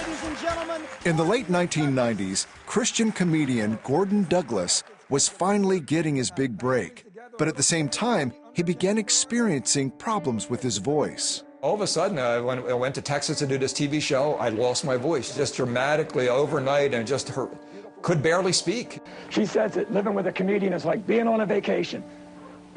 ladies and gentlemen. In the late 1990s, Christian comedian Gordon Douglas was finally getting his big break. But at the same time, he began experiencing problems with his voice. All of a sudden, when I went to Texas to do this TV show, I lost my voice just dramatically overnight and just could barely speak. She says that living with a comedian is like being on a vacation.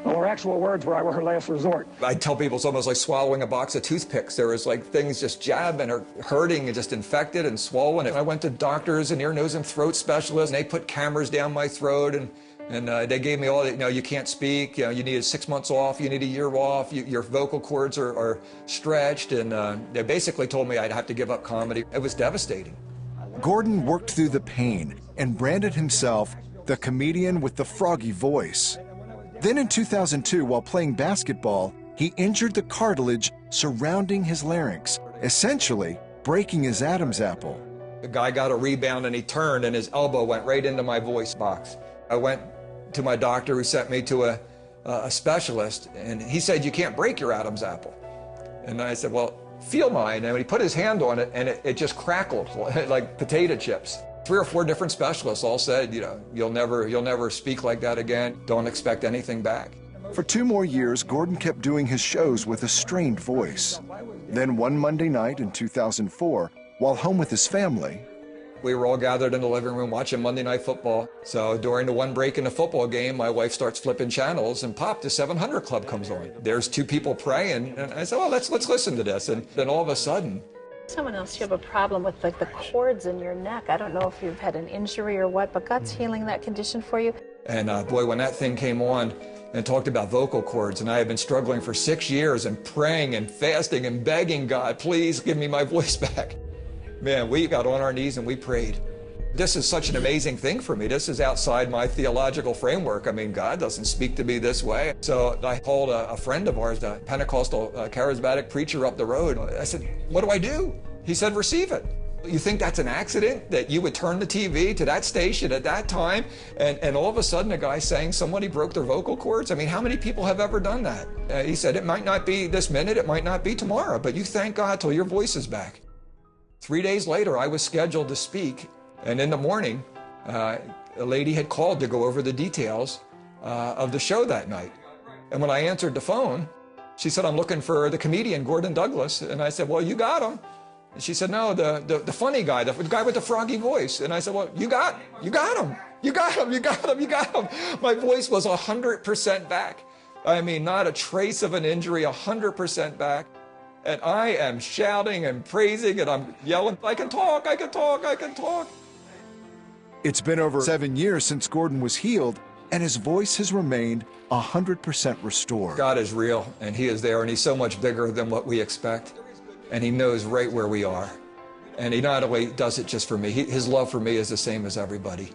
Well, her actual words were her last resort. I tell people it's almost like swallowing a box of toothpicks. There was like things just jabbing or hurting and just infected and swollen. And I went to doctors and ear, nose, and throat specialists, and they put cameras down my throat and they gave me all that, you can't speak, you needed 6 months off, you need a year off, your vocal cords are stretched, and they basically told me I'd have to give up comedy. It was devastating. Gordon worked through the pain and branded himself the comedian with the froggy voice. Then in 2002, while playing basketball, he injured the cartilage surrounding his larynx, essentially breaking his Adam's apple. The guy got a rebound and he turned and his elbow went right into my voice box. I went to my doctor who sent me to a specialist, and he said, "You can't break your Adam's apple." And I said, "Well, feel mine." And he put his hand on it and it just crackled like potato chips. 3 or 4 different specialists all said, you'll never speak like that again. Don't expect anything back. For 2 more years, Gordon kept doing his shows with a strained voice. Then one Monday night in 2004, while home with his family, we were all gathered in the living room watching Monday Night Football. So during the one break in the football game, my wife starts flipping channels and pop, the 700 Club comes on. There's 2 people praying, and I said, "Well, let's listen to this." And then all of a sudden, someone else, you have a problem with like the cords in your neck. I don't know if you've had an injury or what, but God's healing that condition for you. And boy, when that thing came on and talked about vocal cords, and I had been struggling for 6 years and praying and fasting and begging God, please give me my voice back. Man, we got on our knees and we prayed. This is such an amazing thing for me. This is outside my theological framework. I mean, God doesn't speak to me this way. So I called a friend of ours, a Pentecostal charismatic preacher up the road. I said, "What do I do?" He said, "Receive it." You think that's an accident, that you would turn the TV to that station at that time, and all of a sudden a guy saying somebody broke their vocal cords? I mean, how many people have ever done that? He said, "It might not be this minute, it might not be tomorrow, but you thank God till your voice is back." 3 days later, I was scheduled to speak, and in the morning, a lady had called to go over the details of the show that night. And when I answered the phone, she said, "I'm looking for the comedian, Gordon Douglas." And I said, "Well, you got him." And she said, "No, the funny guy, the guy with the froggy voice." And I said, "Well, you got him. You got him. You got him." My voice was 100% back. I mean, not a trace of an injury, 100% back. And I am shouting and praising and I'm yelling, "I can talk, I can talk, I can talk." It's been over 7 years since Gordon was healed, and his voice has remained 100% restored. God is real, and He is there, and He's so much bigger than what we expect. And He knows right where we are. And He not only does it just for me, His love for me is the same as everybody.